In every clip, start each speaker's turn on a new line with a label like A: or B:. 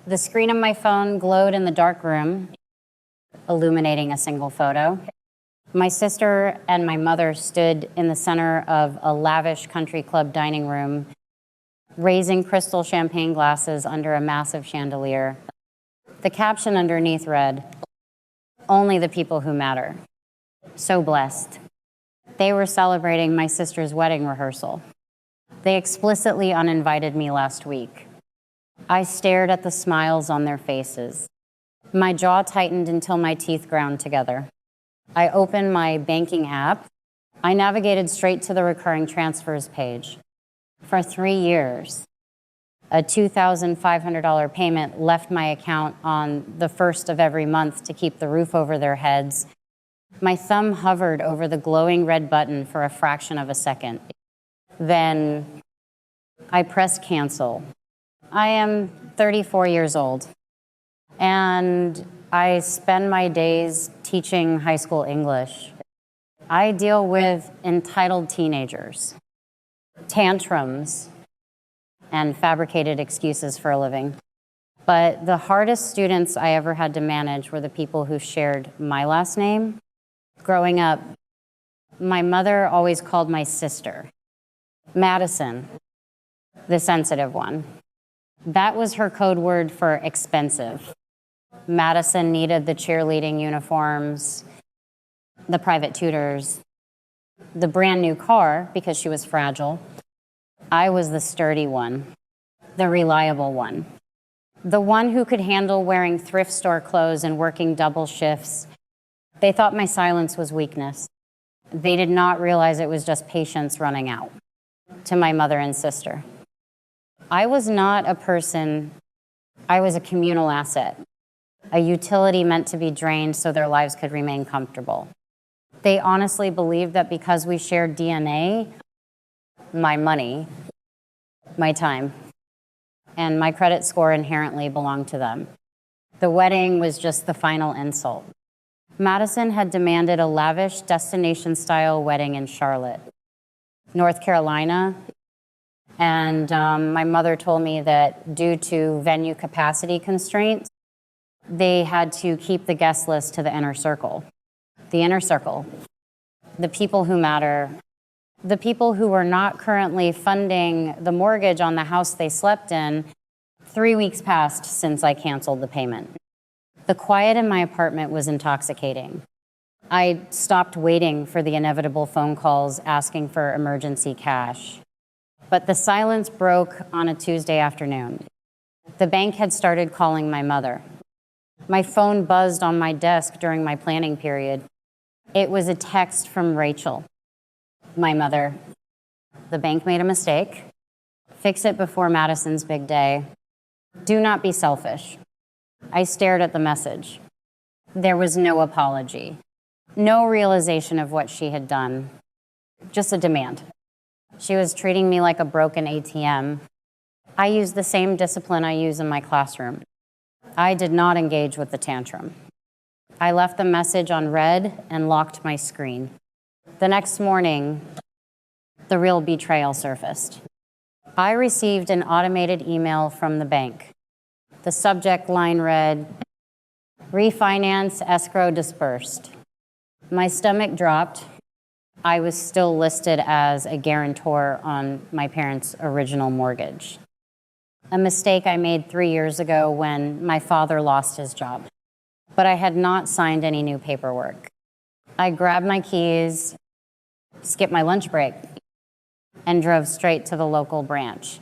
A: The screen of my phone glowed in the dark room, illuminating a single photo. My sister and my mother stood in the center of a lavish country club dining room, raising crystal champagne glasses under a massive chandelier. The caption underneath read, "Only the people who matter." So blessed. They were celebrating my sister's wedding rehearsal. They explicitly uninvited me last week. I stared at the smiles on their faces. My jaw tightened until my teeth ground together. I opened my banking app. I navigated straight to the recurring transfers page. For 3 years, a $2,500 payment left my account on the first of every month to keep the roof over their heads. My thumb hovered over the glowing red button for a fraction of a second. Then I pressed cancel. I am 34 years old, and I spend my days teaching high school English. I deal with entitled teenagers, tantrums, and fabricated excuses for a living. But the hardest students I ever had to manage were the people who shared my last name. Growing up, my mother always called my sister Madison, the sensitive one. That was her code word for expensive. Madison needed the cheerleading uniforms, the private tutors, the brand new car because she was fragile. I was the sturdy one, the reliable one, the one who could handle wearing thrift store clothes and working double shifts. They thought my silence was weakness. They did not realize it was just patience running out. To my mother and sister, I was not a person, I was a communal asset, a utility meant to be drained so their lives could remain comfortable. They honestly believed that because we shared DNA, my money, my time, and my credit score inherently belonged to them. The wedding was just the final insult. Madison had demanded a lavish destination-style wedding in Charlotte, North Carolina, and my mother told me that due to venue capacity constraints, they had to keep the guest list to the inner circle. The inner circle, the people who matter, the people who were not currently funding the mortgage on the house they slept in. 3 weeks passed since I canceled the payment. The quiet in my apartment was intoxicating. I stopped waiting for the inevitable phone calls asking for emergency cash. But the silence broke on a Tuesday afternoon. The bank had started calling my mother. My phone buzzed on my desk during my planning period. It was a text from Rachel. My mother, the bank made a mistake. Fix it before Madison's big day. Do not be selfish. I stared at the message. There was no apology, no realization of what she had done, just a demand. She was treating me like a broken ATM. I used the same discipline I use in my classroom. I did not engage with the tantrum. I left the message on read and locked my screen. The next morning, the real betrayal surfaced. I received an automated email from the bank. The subject line read, "Refinance escrow dispersed." My stomach dropped. I was still listed as a guarantor on my parents' original mortgage. A mistake I made 3 years ago when my father lost his job. But I had not signed any new paperwork. I grabbed my keys, skipped my lunch break, and drove straight to the local branch.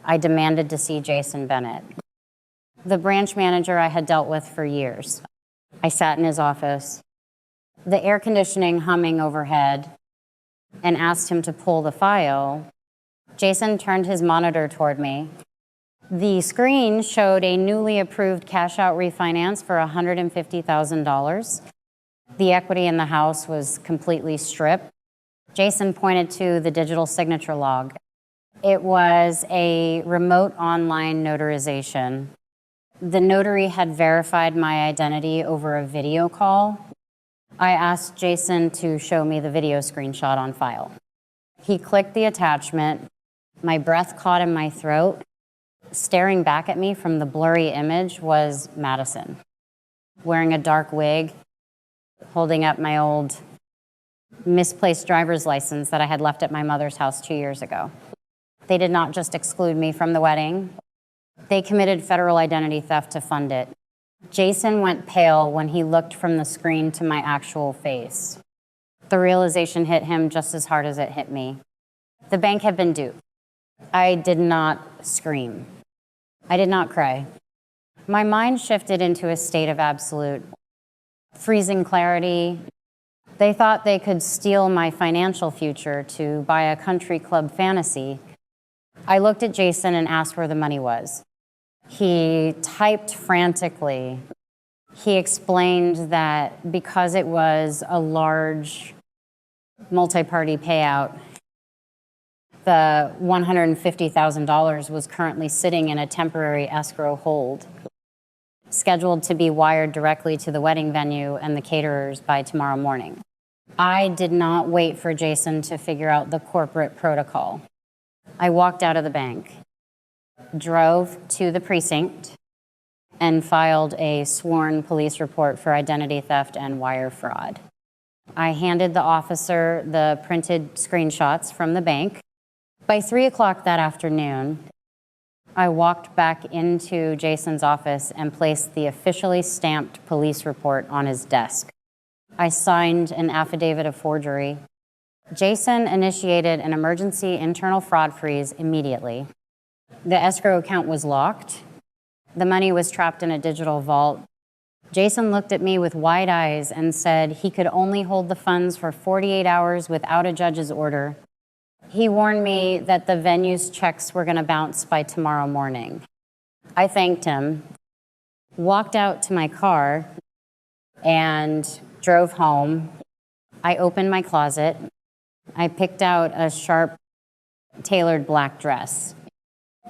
A: I demanded to see Jason Bennett, the branch manager I had dealt with for years. I sat in his office, the air conditioning humming overhead, and asked him to pull the file. Jason turned his monitor toward me. The screen showed a newly approved cash-out refinance for $150,000. The equity in the house was completely stripped. Jason pointed to the digital signature log. It was a remote online notarization. The notary had verified my identity over a video call. I asked Jason to show me the video screenshot on file. He clicked the attachment. My breath caught in my throat. Staring back at me from the blurry image was Madison, wearing a dark wig, holding up my old misplaced driver's license that I had left at my mother's house 2 years ago. They did not just exclude me from the wedding, they committed federal identity theft to fund it. Jason went pale when he looked from the screen to my actual face. The realization hit him just as hard as it hit me. The bank had been duped. I did not scream. I did not cry. My mind shifted into a state of absolute freezing clarity. They thought they could steal my financial future to buy a country club fantasy. I looked at Jason and asked where the money was. He typed frantically. He explained that because it was a large multi-party payout, the $150,000 was currently sitting in a temporary escrow hold, scheduled to be wired directly to the wedding venue and the caterers by tomorrow morning. I did not wait for Jason to figure out the corporate protocol. I walked out of the bank, drove to the precinct, and filed a sworn police report for identity theft and wire fraud. I handed the officer the printed screenshots from the bank. By 3 o'clock that afternoon, I walked back into Jason's office and placed the officially stamped police report on his desk. I signed an affidavit of forgery. Jason initiated an emergency internal fraud freeze immediately. The escrow account was locked. The money was trapped in a digital vault. Jason looked at me with wide eyes and said he could only hold the funds for 48 hours without a judge's order. He warned me that the venue's checks were going to bounce by tomorrow morning. I thanked him, walked out to my car, and drove home. I opened my closet. I picked out a sharp, tailored black dress.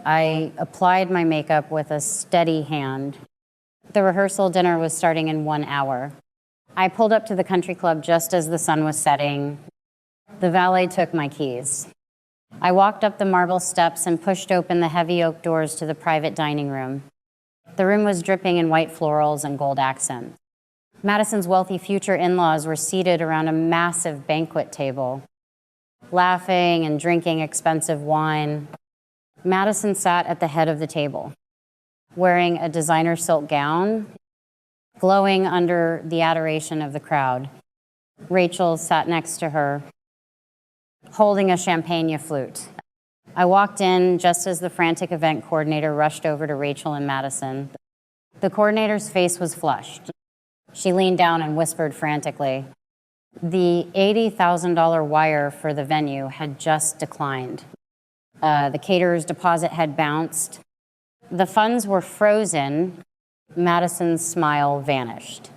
A: I applied my makeup with a steady hand. The rehearsal dinner was starting in 1 hour. I pulled up to the country club just as the sun was setting. The valet took my keys. I walked up the marble steps and pushed open the heavy oak doors to the private dining room. The room was dripping in white florals and gold accents. Madison's wealthy future in-laws were seated around a massive banquet table, laughing and drinking expensive wine. Madison sat at the head of the table, wearing a designer silk gown, glowing under the adoration of the crowd. Rachel sat next to her, holding a champagne flute. I walked in just as the frantic event coordinator rushed over to Rachel and Madison. The coordinator's face was flushed. She leaned down and whispered frantically. The $80,000 wire for the venue had just declined. The caterer's deposit had bounced. The funds were frozen. Madison's smile vanished.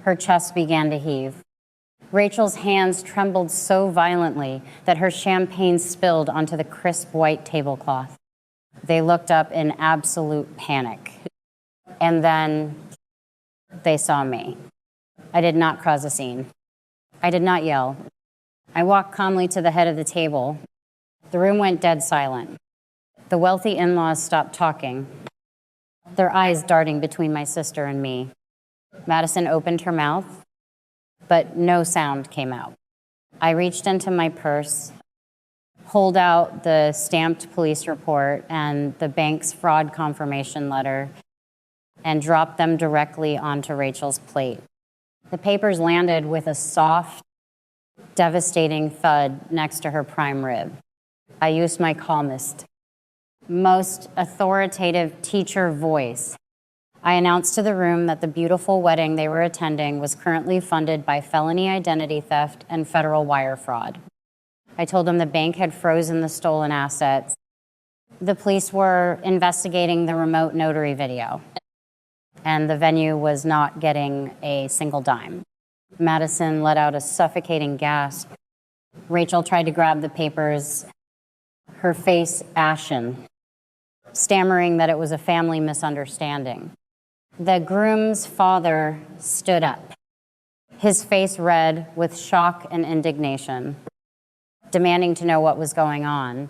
A: Her chest began to heave. Rachel's hands trembled so violently that her champagne spilled onto the crisp white tablecloth. They looked up in absolute panic. And then they saw me. I did not cause a scene. I did not yell. I walked calmly to the head of the table. The room went dead silent. The wealthy in-laws stopped talking, their eyes darting between my sister and me. Madison opened her mouth, but no sound came out. I reached into my purse, pulled out the stamped police report and the bank's fraud confirmation letter, and dropped them directly onto Rachel's plate. The papers landed with a soft, devastating thud next to her prime rib. I used my calmest, most authoritative teacher voice. I announced to the room that the beautiful wedding they were attending was currently funded by felony identity theft and federal wire fraud. I told them the bank had frozen the stolen assets. The police were investigating the remote notary video, and the venue was not getting a single dime. Madison let out a suffocating gasp. Rachel tried to grab the papers, her face ashen, stammering that it was a family misunderstanding. The groom's father stood up, his face red with shock and indignation, demanding to know what was going on.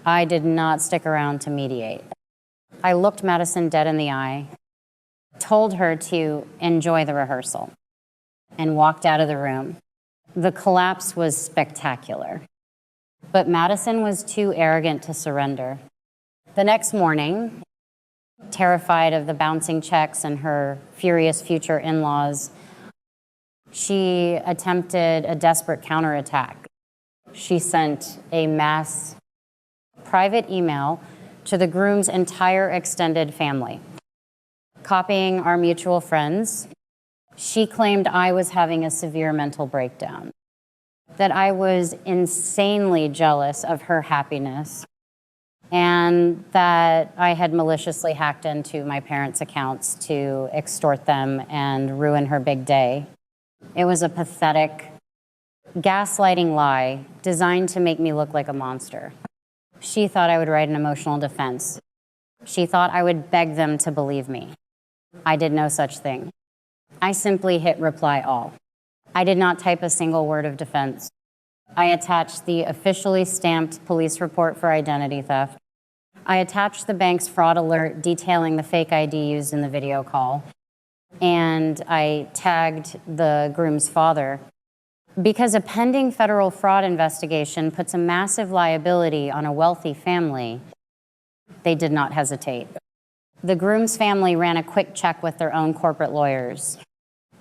A: I did not stick around to mediate. I looked Madison dead in the eye, told her to enjoy the rehearsal, and walked out of the room. The collapse was spectacular, but Madison was too arrogant to surrender. The next morning, terrified of the bouncing checks and her furious future in-laws, she attempted a desperate counterattack. She sent a mass private email to the groom's entire extended family, copying our mutual friends. She claimed I was having a severe mental breakdown, that I was insanely jealous of her happiness, and that I had maliciously hacked into my parents' accounts to extort them and ruin her big day. It was a pathetic, gaslighting lie designed to make me look like a monster. She thought I would write an emotional defense. She thought I would beg them to believe me. I did no such thing. I simply hit reply all. I did not type a single word of defense. I attached the officially stamped police report for identity theft. I attached the bank's fraud alert detailing the fake ID used in the video call. And I tagged the groom's father. Because a pending federal fraud investigation puts a massive liability on a wealthy family, they did not hesitate. The groom's family ran a quick check with their own corporate lawyers.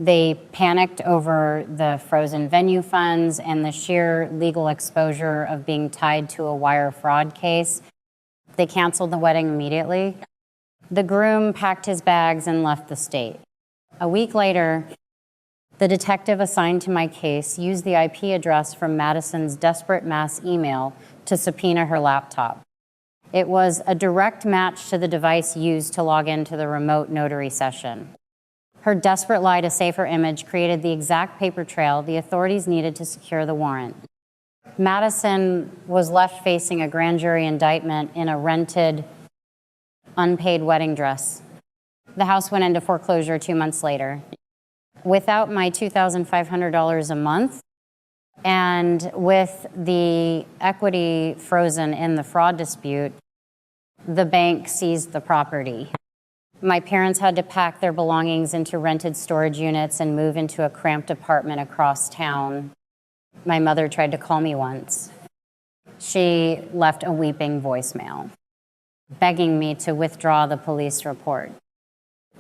A: They panicked over the frozen venue funds and the sheer legal exposure of being tied to a wire fraud case. They canceled the wedding immediately. The groom packed his bags and left the state. A week later, the detective assigned to my case used the IP address from Madison's desperate mass email to subpoena her laptop. It was a direct match to the device used to log into the remote notary session. Her desperate lie to save her image created the exact paper trail the authorities needed to secure the warrant. Madison was left facing a grand jury indictment in a rented, unpaid wedding dress. The house went into foreclosure 2 months later. Without my $2,500 a month, and with the equity frozen in the fraud dispute, the bank seized the property. My parents had to pack their belongings into rented storage units and move into a cramped apartment across town. My mother tried to call me once. She left a weeping voicemail, begging me to withdraw the police report,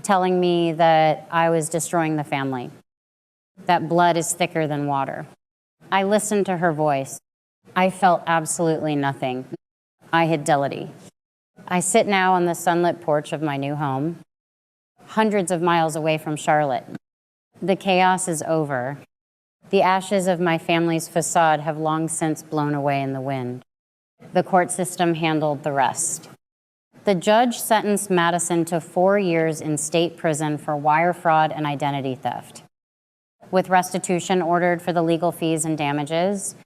A: telling me that I was destroying the family, that blood is thicker than water. I listened to her voice. I felt absolutely nothing. I had Delity. I sit now on the sunlit porch of my new home, hundreds of miles away from Charlotte. The chaos is over. The ashes of my family's facade have long since blown away in the wind. The court system handled the rest. The judge sentenced Madison to 4 years in state prison for wire fraud and identity theft, with restitution ordered for the legal fees and damages.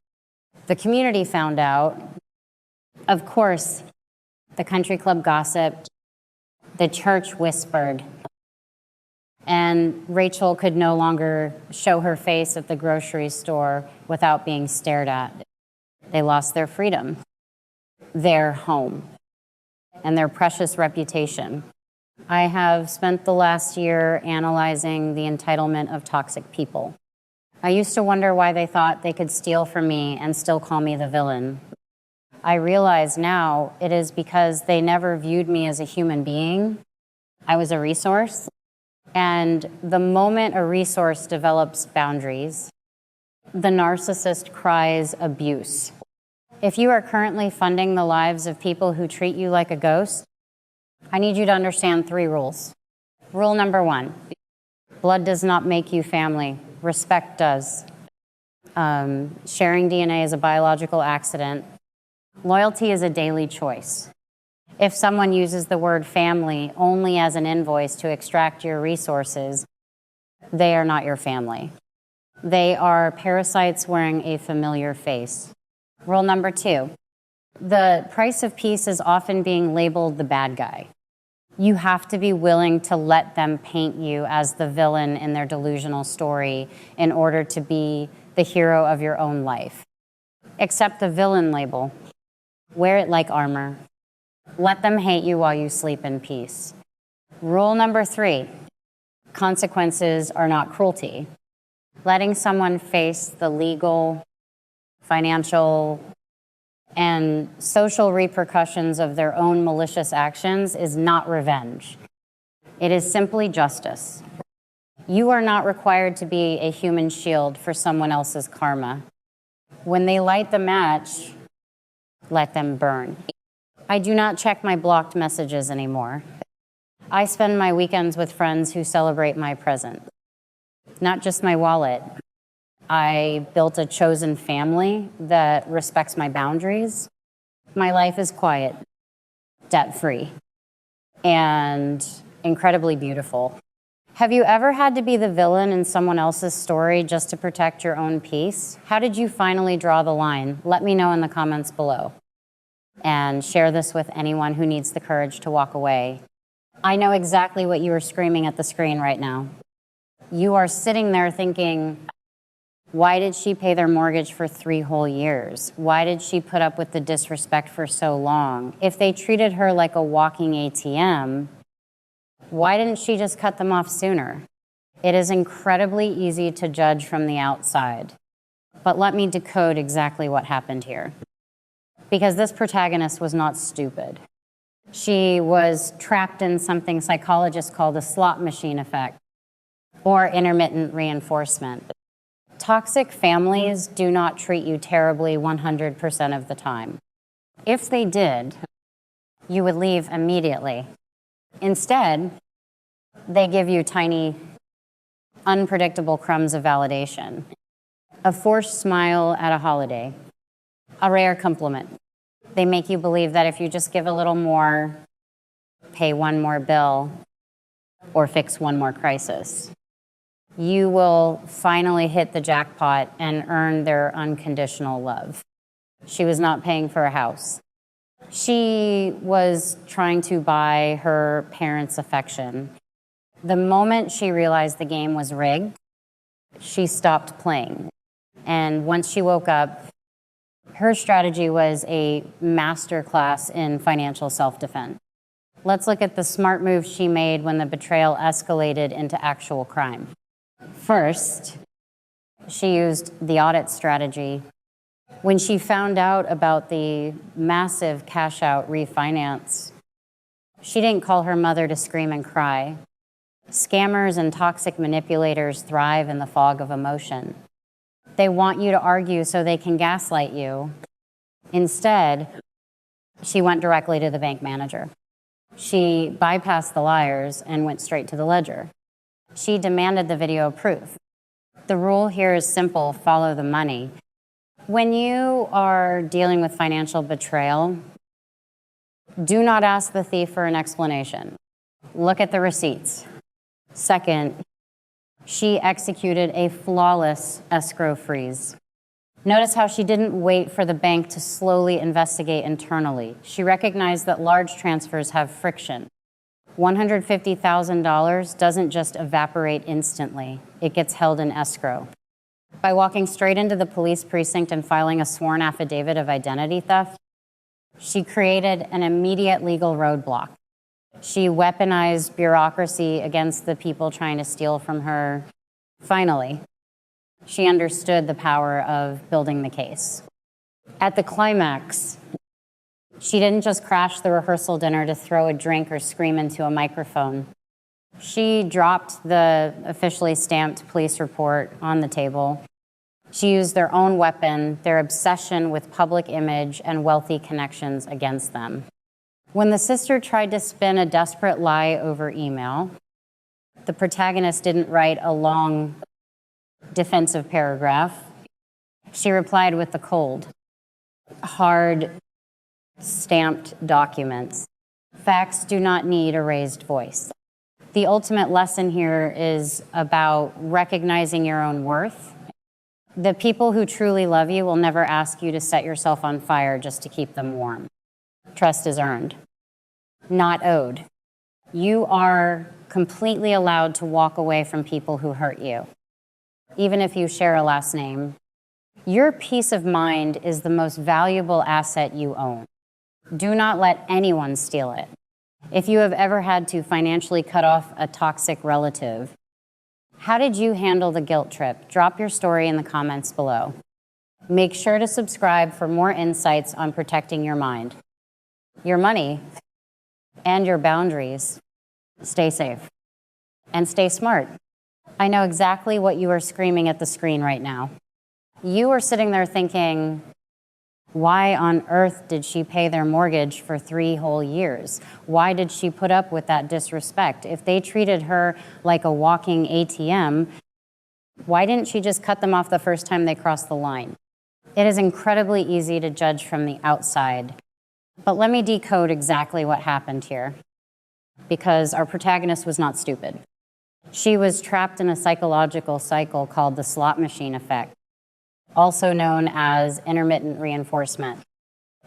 A: The community found out. Of course, the country club gossiped, the church whispered, and Rachel could no longer show her face at the grocery store without being stared at. They lost their freedom, their home, and their precious reputation. I have spent the last year analyzing the entitlement of toxic people. I used to wonder why they thought they could steal from me and still call me the villain. I realize now it is because they never viewed me as a human being. I was a resource. And the moment a resource develops boundaries, the narcissist cries abuse. If you are currently funding the lives of people who treat you like a ghost, I need you to understand 3 rules. Rule number 1, blood does not make you family. Respect does. Sharing DNA is a biological accident. Loyalty is a daily choice. If someone uses the word family only as an invoice to extract your resources, they are not your family. They are parasites wearing a familiar face. Rule number 2, the price of peace is often being labeled the bad guy. You have to be willing to let them paint you as the villain in their delusional story in order to be the hero of your own life. Accept the villain label. Wear it like armor. Let them hate you while you sleep in peace. Rule number 3, consequences are not cruelty. Letting someone face the legal, financial, and social repercussions of their own malicious actions is not revenge. It is simply justice. You are not required to be a human shield for someone else's karma. When they light the match, let them burn. I do not check my blocked messages anymore. I spend my weekends with friends who celebrate my presence, not just my wallet. I built a chosen family that respects my boundaries. My life is quiet, debt-free, and incredibly beautiful. Have you ever had to be the villain in someone else's story just to protect your own peace? How did you finally draw the line? Let me know in the comments below. And share this with anyone who needs the courage to walk away. I know exactly what you are screaming at the screen right now. You are sitting there thinking, why did she pay their mortgage for 3 whole years? Why did she put up with the disrespect for so long? If they treated her like a walking ATM, why didn't she just cut them off sooner? It is incredibly easy to judge from the outside. But let me decode exactly what happened here. Because this protagonist was not stupid. She was trapped in something psychologists call the slot machine effect, or intermittent reinforcement. Toxic families do not treat you terribly 100% of the time. If they did, you would leave immediately. Instead, they give you tiny, unpredictable crumbs of validation. A forced smile at a holiday, a rare compliment. They make you believe that if you just give a little more, pay one more bill, or fix one more crisis, you will finally hit the jackpot and earn their unconditional love. She was not paying for a house. She was trying to buy her parents' affection. The moment she realized the game was rigged, she stopped playing. And once she woke up, her strategy was a masterclass in financial self-defense. Let's look at the smart moves she made when the betrayal escalated into actual crime. First, she used the audit strategy. When she found out about the massive cash-out refinance, she didn't call her mother to scream and cry. Scammers and toxic manipulators thrive in the fog of emotion. They want you to argue so they can gaslight you. Instead, she went directly to the bank manager. She bypassed the liars and went straight to the ledger. She demanded the video proof. The rule here is simple: follow the money. When you are dealing with financial betrayal, do not ask the thief for an explanation. Look at the receipts. Second, she executed a flawless escrow freeze. Notice how she didn't wait for the bank to slowly investigate internally. She recognized that large transfers have friction. $150,000 doesn't just evaporate instantly. It gets held in escrow. By walking straight into the police precinct and filing a sworn affidavit of identity theft, she created an immediate legal roadblock. She weaponized bureaucracy against the people trying to steal from her. Finally, she understood the power of building the case. At the climax, she didn't just crash the rehearsal dinner to throw a drink or scream into a microphone. She dropped the officially stamped police report on the table. She used their own weapon, their obsession with public image and wealthy connections, against them. When the sister tried to spin a desperate lie over email, the protagonist didn't write a long defensive paragraph. She replied with the cold, hard, stamped documents. Facts do not need a raised voice. The ultimate lesson here is about recognizing your own worth. The people who truly love you will never ask you to set yourself on fire just to keep them warm. Trust is earned, not owed. You are completely allowed to walk away from people who hurt you, even if you share a last name. Your peace of mind is the most valuable asset you own. Do not let anyone steal it. If you have ever had to financially cut off a toxic relative, how did you handle the guilt trip? Drop your story in the comments below. Make sure to subscribe for more insights on protecting your mind, your money, and your boundaries. Stay safe and stay smart. I know exactly what you are screaming at the screen right now. You are sitting there thinking, why on earth did she pay their mortgage for 3 whole years? Why did she put up with that disrespect? If they treated her like a walking ATM, why didn't she just cut them off the first time they crossed the line? It is incredibly easy to judge from the outside, but let me decode exactly what happened here, because our protagonist was not stupid. She was trapped in a psychological cycle called the slot machine effect, also known as intermittent reinforcement.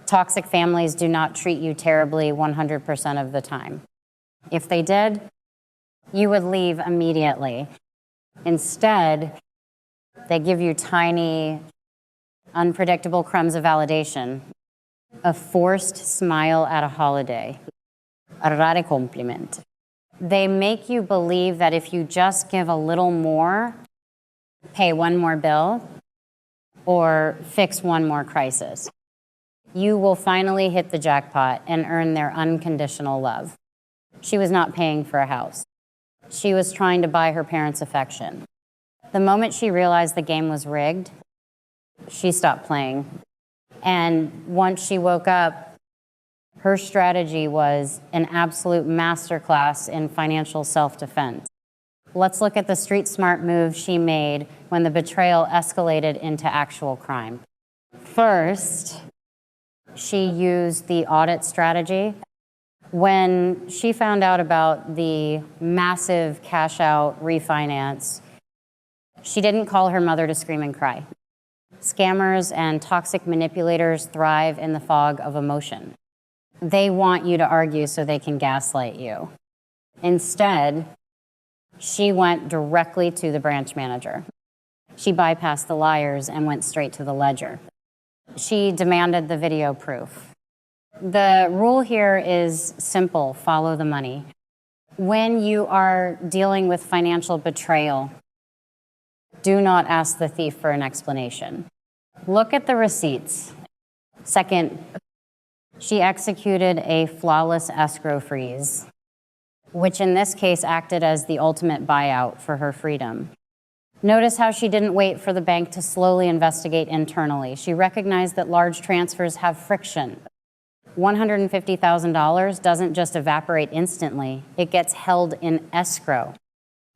A: Toxic families do not treat you terribly 100% of the time. If they did, you would leave immediately. Instead, they give you tiny, unpredictable crumbs of validation, a forced smile at a holiday, a rare compliment. They make you believe that if you just give a little more, pay one more bill, or fix one more crisis, you will finally hit the jackpot and earn their unconditional love. She was not paying for a house. She was trying to buy her parents' affection. The moment she realized the game was rigged, she stopped playing. And once she woke up, her strategy was an absolute masterclass in financial self-defense. Let's look at the street smart move she made when the betrayal escalated into actual crime. First, she used the audit strategy. When she found out about the massive cash out refinance, she didn't call her mother to scream and cry. Scammers and toxic manipulators thrive in the fog of emotion. They want you to argue so they can gaslight you. Instead, she went directly to the branch manager. She bypassed the liars and went straight to the ledger. She demanded the video proof. The rule here is simple: follow the money. When you are dealing with financial betrayal, do not ask the thief for an explanation. Look at the receipts. Second, she executed a flawless escrow freeze, which in this case acted as the ultimate buyout for her freedom. Notice how she didn't wait for the bank to slowly investigate internally. She recognized that large transfers have friction. $150,000 doesn't just evaporate instantly, it gets held in escrow.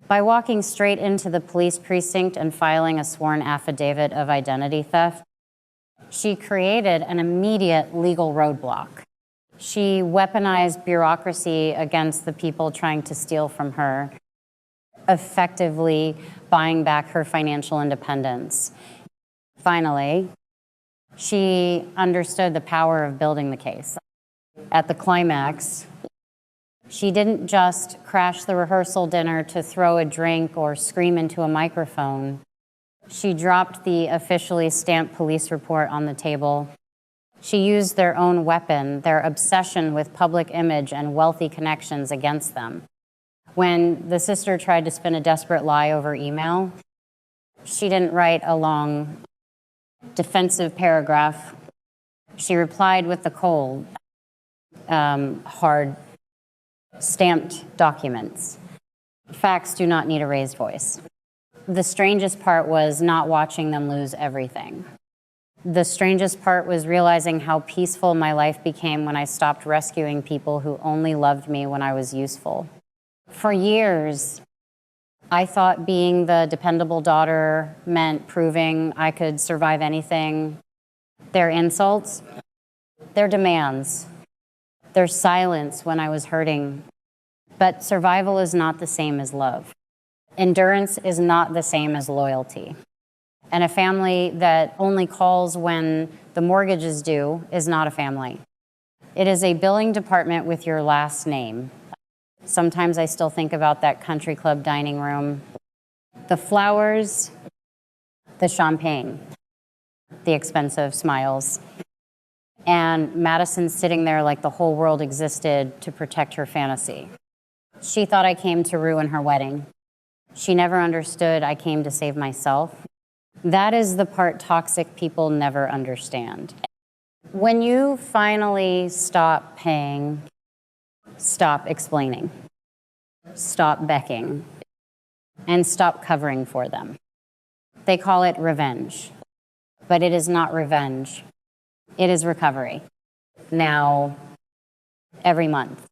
A: By walking straight into the police precinct and filing a sworn affidavit of identity theft, she created an immediate legal roadblock. She weaponized bureaucracy against the people trying to steal from her, effectively buying back her financial independence. Finally, she understood the power of building the case. At the climax, she didn't just crash the rehearsal dinner to throw a drink or scream into a microphone. She dropped the officially stamped police report on the table. She used their own weapon, their obsession with public image and wealthy connections, against them. When the sister tried to spin a desperate lie over email, she didn't write a long, defensive paragraph. She replied with the cold, hard, stamped documents. Facts do not need a raised voice. The strangest part was not watching them lose everything. The strangest part was realizing how peaceful my life became when I stopped rescuing people who only loved me when I was useful. For years, I thought being the dependable daughter meant proving I could survive anything. Their insults, their demands, their silence when I was hurting. But survival is not the same as love. Endurance is not the same as loyalty. And a family that only calls when the mortgage is due is not a family. It is a billing department with your last name. Sometimes I still think about that country club dining room. The flowers, the champagne, the expensive smiles. and Madison's sitting there like the whole world existed to protect her fantasy. She thought I came to ruin her wedding. She never understood I came to save myself. That is the part toxic people never understand. When you finally stop paying, stop explaining, stop begging, and stop covering for them. They call it revenge, but it is not revenge. It is recovery. Now, every month.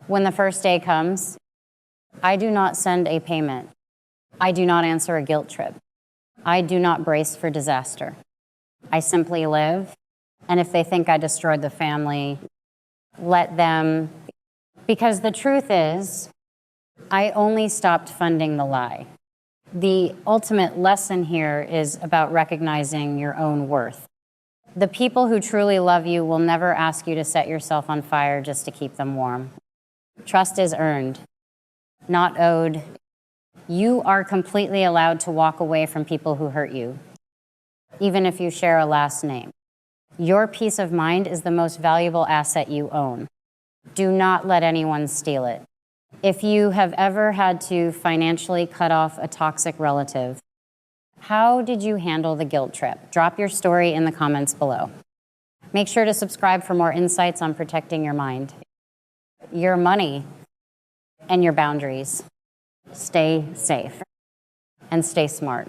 A: When the first day comes, I do not send a payment. I do not answer a guilt trip. I do not brace for disaster. I simply live, and if they think I destroyed the family, let them. Because the truth is, I only stopped funding the lie. The ultimate lesson here is about recognizing your own worth. The people who truly love you will never ask you to set yourself on fire just to keep them warm. Trust is earned, not owed. You are completely allowed to walk away from people who hurt you, even if you share a last name. Your peace of mind is the most valuable asset you own. Do not let anyone steal it. If you have ever had to financially cut off a toxic relative, how did you handle the guilt trip? Drop your story in the comments below. Make sure to subscribe for more insights on protecting your mind, your money, and your boundaries. Stay safe and stay smart.